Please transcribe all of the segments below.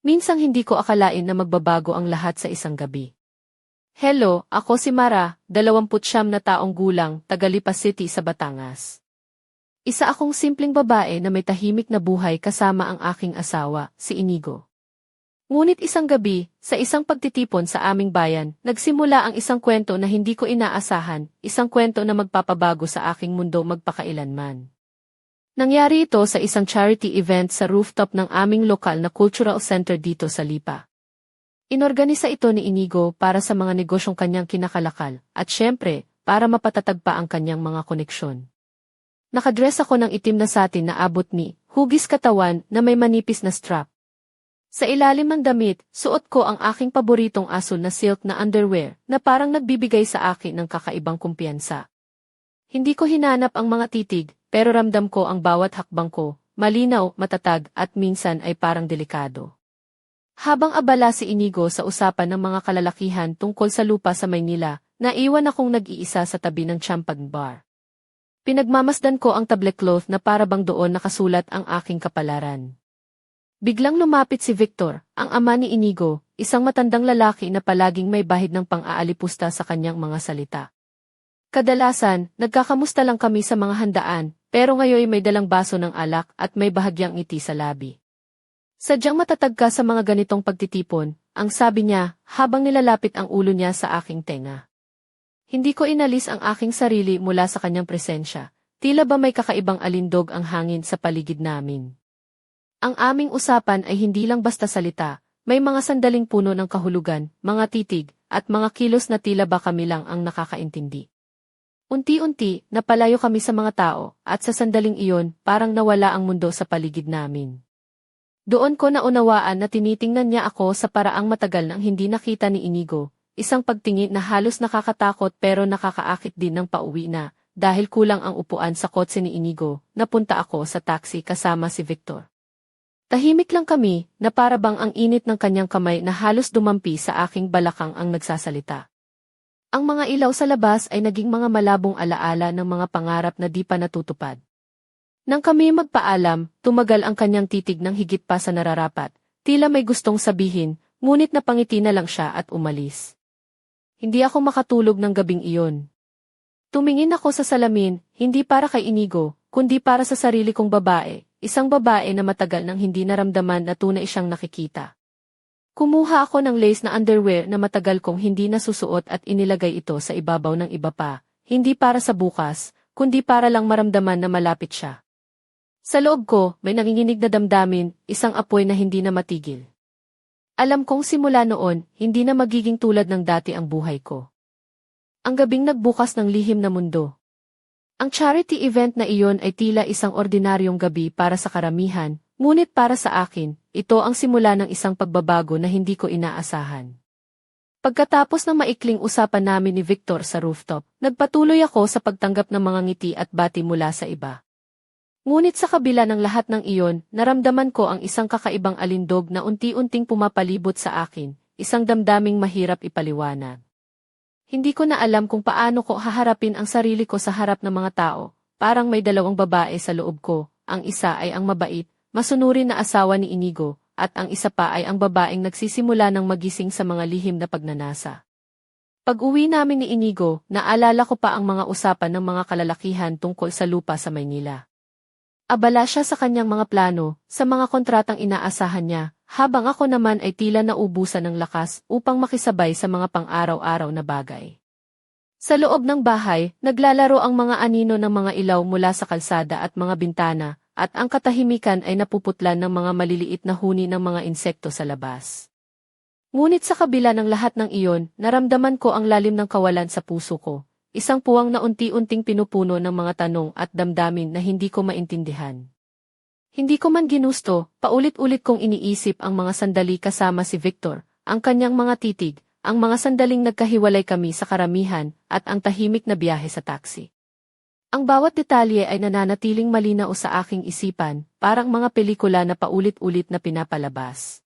Minsang hindi ko akalain na magbabago ang lahat sa isang gabi. Hello, ako si Mara, 29 na taong gulang, taga Lipa City sa Batangas. Isa akong simpleng babae na may tahimik na buhay kasama ang aking asawa, si Inigo. Ngunit isang gabi, sa isang pagtitipon sa aming bayan, nagsimula ang isang kwento na hindi ko inaasahan, isang kwento na magpapabago sa aking mundo magpakailanman. Nangyari ito sa isang charity event sa rooftop ng aming lokal na cultural center dito sa Lipa. Inorganisa ito ni Inigo para sa mga negosyong kanyang kinakalakal, at syempre, para mapatatag pa ang kanyang mga koneksyon. Nakadress ako ng itim na satin na abot ni, hugis katawan na may manipis na strap. Sa ilalim ng damit, suot ko ang aking paboritong asul na silk na underwear na parang nagbibigay sa akin ng kakaibang kumpiyansa. Hindi ko hinanap ang mga titig, pero ramdam ko ang bawat hakbang ko, malinaw, matatag at minsan ay parang delikado. Habang abala si Inigo sa usapan ng mga kalalakihan tungkol sa lupa sa Maynila, naiwan akong nag-iisa sa tabi ng Champagne Bar. Pinagmamasdan ko ang tablecloth na parabang doon nakasulat ang aking kapalaran. Biglang lumapit si Victor, ang ama ni Inigo, isang matandang lalaki na palaging may bahid ng pang-aalipusta sa kanyang mga salita. Kadalasan, nagkakamusta lang kami sa mga handaan, pero ngayon may dalang baso ng alak at may bahagyang ngiti sa labi. Sadyang matatag ka sa mga ganitong pagtitipon, ang sabi niya, habang nilalapit ang ulo niya sa aking tenga. Hindi ko inalis ang aking sarili mula sa kanyang presensya, tila ba may kakaibang alindog ang hangin sa paligid namin. Ang aming usapan ay hindi lang basta salita, may mga sandaling puno ng kahulugan, mga titig, at mga kilos na tila ba kami lang ang nakakaintindi. Unti-unti, napalayo kami sa mga tao, at sa sandaling iyon, parang nawala ang mundo sa paligid namin. Doon ko naunawaan na tinitingnan niya ako sa paraang matagal nang hindi nakita ni Inigo, isang pagtingin na halos nakakatakot pero nakakaakit din ng pauwi na, dahil kulang ang upuan sa kotse ni Inigo, napunta ako sa taxi kasama si Victor. Tahimik lang kami, na parabang ang init ng kanyang kamay na halos dumampi sa aking balakang ang nagsasalita. Ang mga ilaw sa labas ay naging mga malabong alaala ng mga pangarap na di pa natutupad. Nang kami magpaalam, tumagal ang kanyang titig ng higit pa sa nararapat, tila may gustong sabihin, ngunit napangiti na lang siya at umalis. Hindi ako makatulog ng gabing iyon. Tumingin ako sa salamin, hindi para kay Inigo, kundi para sa sarili kong babae, isang babae na matagal nang hindi naramdaman na tunay siyang nakikita. Kumuha ako ng lace na underwear na matagal kong hindi nasusuot at inilagay ito sa ibabaw ng iba pa, hindi para sa bukas, kundi para lang maramdaman na malapit siya. Sa loob ko, may nanginginig na damdamin, isang apoy na hindi na matigil. Alam kong simula noon, hindi na magiging tulad ng dati ang buhay ko. Ang gabing nagbukas ng lihim na mundo. Ang charity event na iyon ay tila isang ordinaryong gabi para sa karamihan, ngunit para sa akin, ito ang simula ng isang pagbabago na hindi ko inaasahan. Pagkatapos ng maikling usapan namin ni Victor sa rooftop, nagpatuloy ako sa pagtanggap ng mga ngiti at bati mula sa iba. Ngunit sa kabila ng lahat ng iyon, naramdaman ko ang isang kakaibang alindog na unti-unting pumapalibot sa akin, isang damdaming mahirap ipaliwanag. Hindi ko na alam kung paano ko haharapin ang sarili ko sa harap ng mga tao, parang may dalawang babae sa loob ko, ang isa ay ang mabait, masunurin na asawa ni Inigo, at ang isa pa ay ang babaeng nagsisimula ng magising sa mga lihim na pagnanasa. Pag-uwi namin ni Inigo, naalala ko pa ang mga usapan ng mga kalalakihan tungkol sa lupa sa Maynila. Abala siya sa kanyang mga plano, sa mga kontratang inaasahan niya, habang ako naman ay tila naubusan ng lakas upang makisabay sa mga pang-araw-araw na bagay. Sa loob ng bahay, naglalaro ang mga anino ng mga ilaw mula sa kalsada at mga bintana, at ang katahimikan ay napuputlan ng mga maliliit na huni ng mga insekto sa labas. Ngunit sa kabila ng lahat ng iyon, naramdaman ko ang lalim ng kawalan sa puso ko. Isang puwang na unti-unting pinupuno ng mga tanong at damdamin na hindi ko maintindihan. Hindi ko man ginusto, paulit-ulit kong iniisip ang mga sandali kasama si Victor, ang kanyang mga titig, ang mga sandaling nagkahiwalay kami sa karamihan, at ang tahimik na biyahe sa taxi. Ang bawat detalye ay nananatiling malinaw sa aking isipan, parang mga pelikula na paulit-ulit na pinapalabas.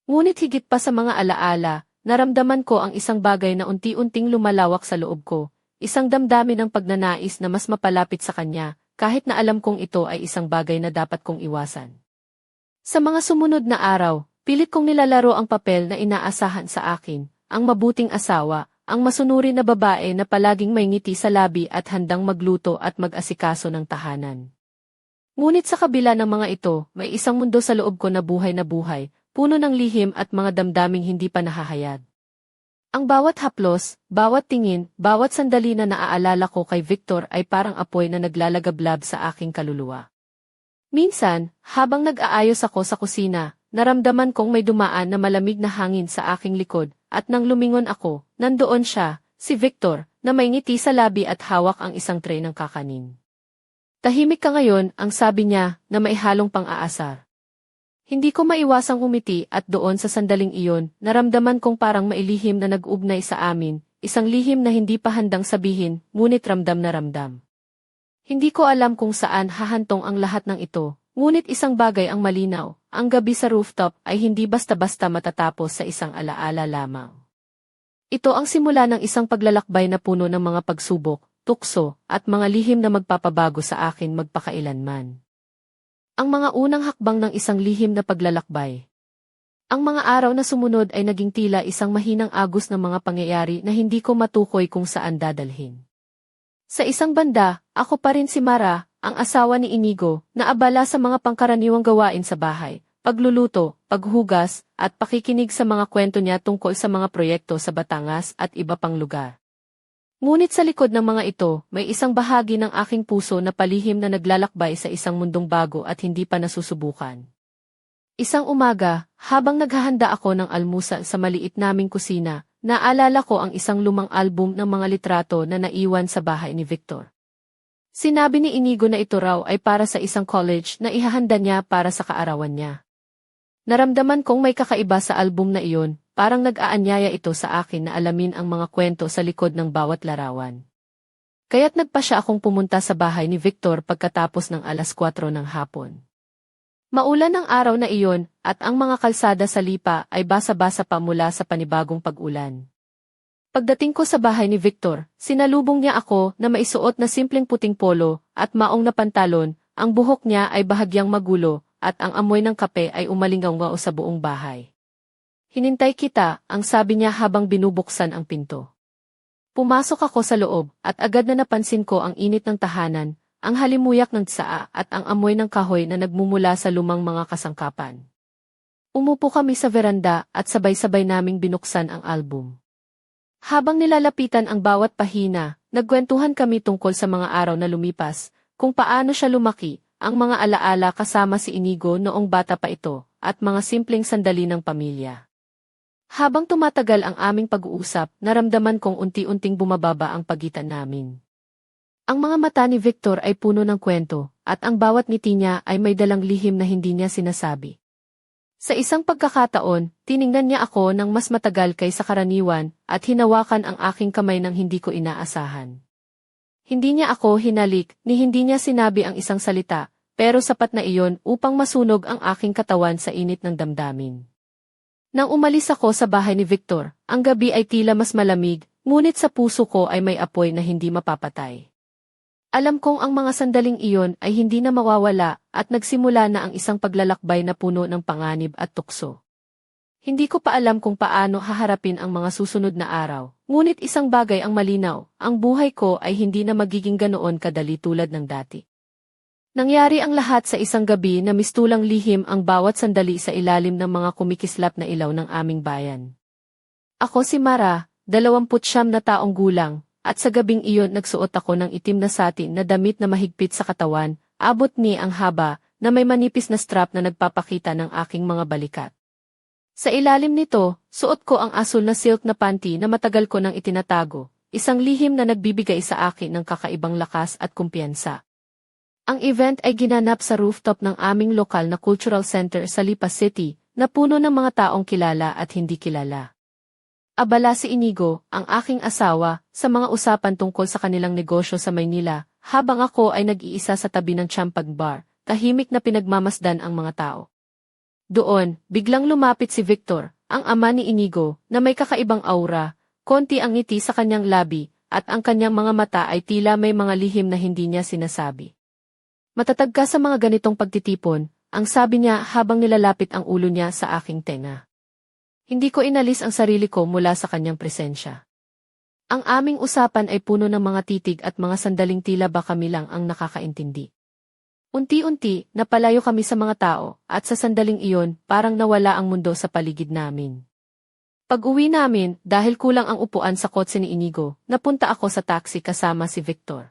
Ngunit higit pa sa mga alaala, naramdaman ko ang isang bagay na unti-unting lumalawak sa loob ko, isang damdamin ng pagnanais na mas mapalapit sa kanya, kahit na alam kong ito ay isang bagay na dapat kong iwasan. Sa mga sumunod na araw, pilit kong nilalaro ang papel na inaasahan sa akin, ang mabuting asawa, ang masunuri na babae na palaging may ngiti sa labi at handang magluto at mag-asikaso ng tahanan. Ngunit sa kabila ng mga ito, may isang mundo sa loob ko na buhay, puno ng lihim at mga damdaming hindi pa nahahayag. Ang bawat haplos, bawat tingin, bawat sandali na naaalala ko kay Victor ay parang apoy na naglalagablab sa aking kaluluwa. Minsan, habang nag-aayos ako sa kusina, naramdaman kong may dumaan na malamig na hangin sa aking likod, at nang lumingon ako, nandoon siya, si Victor, na may ngiti sa labi at hawak ang isang tray ng kakanin. Tahimik ka ngayon, ang sabi niya, na may halong pang-aasar. Hindi ko maiwasang umiti at doon sa sandaling iyon, naramdaman kong parang mailihim na nag-ugnay sa amin, isang lihim na hindi pa handang sabihin, ngunit ramdam na ramdam. Hindi ko alam kung saan hahantong ang lahat ng ito, ngunit isang bagay ang malinaw, ang gabi sa rooftop ay hindi basta-basta matatapos sa isang alaala lamang. Ito ang simula ng isang paglalakbay na puno ng mga pagsubok, tukso, at mga lihim na magpapabago sa akin magpakailanman. Ang mga unang hakbang ng isang lihim na paglalakbay. Ang mga araw na sumunod ay naging tila isang mahinang agos ng mga pangyayari na hindi ko matukoy kung saan dadalhin. Sa isang banda, ako pa rin si Mara, ang asawa ni Inigo, na abala sa mga pangkaraniwang gawain sa bahay, pagluluto, paghugas, at pakikinig sa mga kwento niya tungkol sa mga proyekto sa Batangas at iba pang lugar. Ngunit sa likod ng mga ito, may isang bahagi ng aking puso na palihim na naglalakbay sa isang mundong bago at hindi pa nasusubukan. Isang umaga, habang naghahanda ako ng almusal sa maliit naming kusina, naalala ko ang isang lumang album ng mga litrato na naiwan sa bahay ni Victor. Sinabi ni Inigo na ito raw ay para sa isang college na ihahanda niya para sa kaarawan niya. Naramdaman kong may kakaiba sa album na iyon, parang nag-aanyaya ito sa akin na alamin ang mga kwento sa likod ng bawat larawan. Kaya't nagpa siya akong pumunta sa bahay ni Victor pagkatapos ng 4:00 ng hapon. Maulan ang araw na iyon, at ang mga kalsada sa Lipa ay basa-basa pa mula sa panibagong pag-ulan. Pagdating ko sa bahay ni Victor, sinalubong niya ako na maisuot na simpleng puting polo at maong na pantalon, ang buhok niya ay bahagyang magulo, at ang amoy ng kape ay umalingaw sa buong bahay. Hinintay kita, ang sabi niya habang binubuksan ang pinto. Pumasok ako sa loob, at agad na napansin ko ang init ng tahanan, ang halimuyak ng tsaa at ang amoy ng kahoy na nagmumula sa lumang mga kasangkapan. Umupo kami sa veranda at sabay-sabay naming binuksan ang album. Habang nilalapitan ang bawat pahina, nagkwentuhan kami tungkol sa mga araw na lumipas, kung paano siya lumaki, ang mga alaala kasama si Inigo noong bata pa ito, at mga simpleng sandali ng pamilya. Habang tumatagal ang aming pag-uusap, naramdaman kong unti-unting bumababa ang pagitan namin. Ang mga mata ni Victor ay puno ng kwento, at ang bawat ngiti niya ay may dalang lihim na hindi niya sinasabi. Sa isang pagkakataon, tiningnan niya ako ng mas matagal kaysa karaniwan, at hinawakan ang aking kamay nang hindi ko inaasahan. Hindi niya ako hinalik, ni hindi niya sinabi ang isang salita, pero sapat na iyon upang masunog ang aking katawan sa init ng damdamin. Nang umalis ako sa bahay ni Victor, ang gabi ay tila mas malamig, ngunit sa puso ko ay may apoy na hindi mapapatay. Alam kong ang mga sandaling iyon ay hindi na mawawala at nagsimula na ang isang paglalakbay na puno ng panganib at tukso. Hindi ko pa alam kung paano haharapin ang mga susunod na araw, ngunit isang bagay ang malinaw, ang buhay ko ay hindi na magiging ganoon kadali tulad ng dati. Nangyari ang lahat sa isang gabi na mistulang lihim ang bawat sandali sa ilalim ng mga kumikislap na ilaw ng aming bayan. Ako si Mara, 29 na taong gulang. At sa gabing iyon nagsuot ako ng itim na satin na damit na mahigpit sa katawan, abot ni ang haba, na may manipis na strap na nagpapakita ng aking mga balikat. Sa ilalim nito, suot ko ang asul na silk na panty na matagal ko nang itinatago, isang lihim na nagbibigay sa akin ng kakaibang lakas at kumpiyansa. Ang event ay ginanap sa rooftop ng aming lokal na cultural center sa Lipa City, na puno ng mga taong kilala at hindi kilala. Abala si Inigo, ang aking asawa, sa mga usapan tungkol sa kanilang negosyo sa Maynila, habang ako ay nag-iisa sa tabi ng Champag Bar, tahimik na pinagmamasdan ang mga tao. Doon, biglang lumapit si Victor, ang ama ni Inigo, na may kakaibang aura, konti ang ngiti sa kanyang labi, at ang kanyang mga mata ay tila may mga lihim na hindi niya sinasabi. Matatag ka sa mga ganitong pagtitipon, ang sabi niya habang nilalapit ang ulo niya sa aking tenga. Hindi ko inalis ang sarili ko mula sa kanyang presensya. Ang aming usapan ay puno ng mga titig at mga sandaling tila ba kami lang ang nakakaintindi. Unti-unti, napalayo kami sa mga tao, at sa sandaling iyon, parang nawala ang mundo sa paligid namin. Pag-uwi namin, dahil kulang ang upuan sa kotse ni Inigo, napunta ako sa taxi kasama si Victor.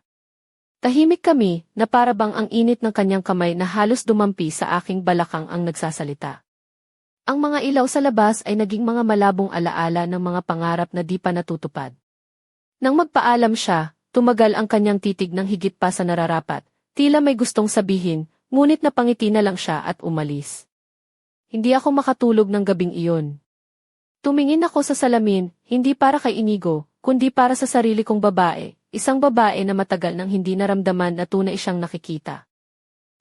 Tahimik kami, na para bang ang init ng kanyang kamay na halos dumampi sa aking balakang ang nagsasalita. Ang mga ilaw sa labas ay naging mga malabong alaala ng mga pangarap na di pa natutupad. Nang magpaalam siya, tumagal ang kanyang titig ng higit pa sa nararapat, tila may gustong sabihin, ngunit napangiti na lang siya at umalis. Hindi ako makatulog ng gabing iyon. Tumingin ako sa salamin, hindi para kay Inigo, kundi para sa sarili kong babae, isang babae na matagal nang hindi naramdaman na tunay siyang nakikita.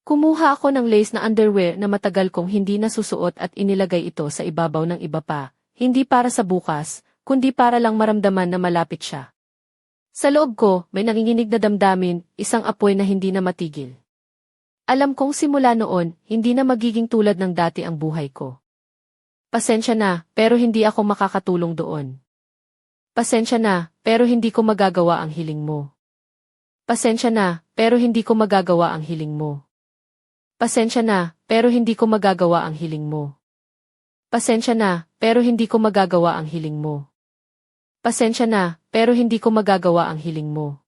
Kumuha ako ng lace na underwear na matagal kong hindi nasusuot at inilagay ito sa ibabaw ng iba pa, hindi para sa bukas, kundi para lang maramdaman na malapit siya. Sa loob ko, may nanginginig na damdamin, isang apoy na hindi na matigil. Alam kong simula noon, hindi na magiging tulad ng dati ang buhay ko. Pasensya na, pero hindi ako makakatulong doon. Pasensya na, pero hindi ko magagawa ang hiling mo. Pasensya na, pero hindi ko magagawa ang hiling mo. Pasensya na, pero hindi ko magagawa ang hiling mo. Pasensya na, pero hindi ko magagawa ang hiling mo. Pasensya na, pero hindi ko magagawa ang hiling mo.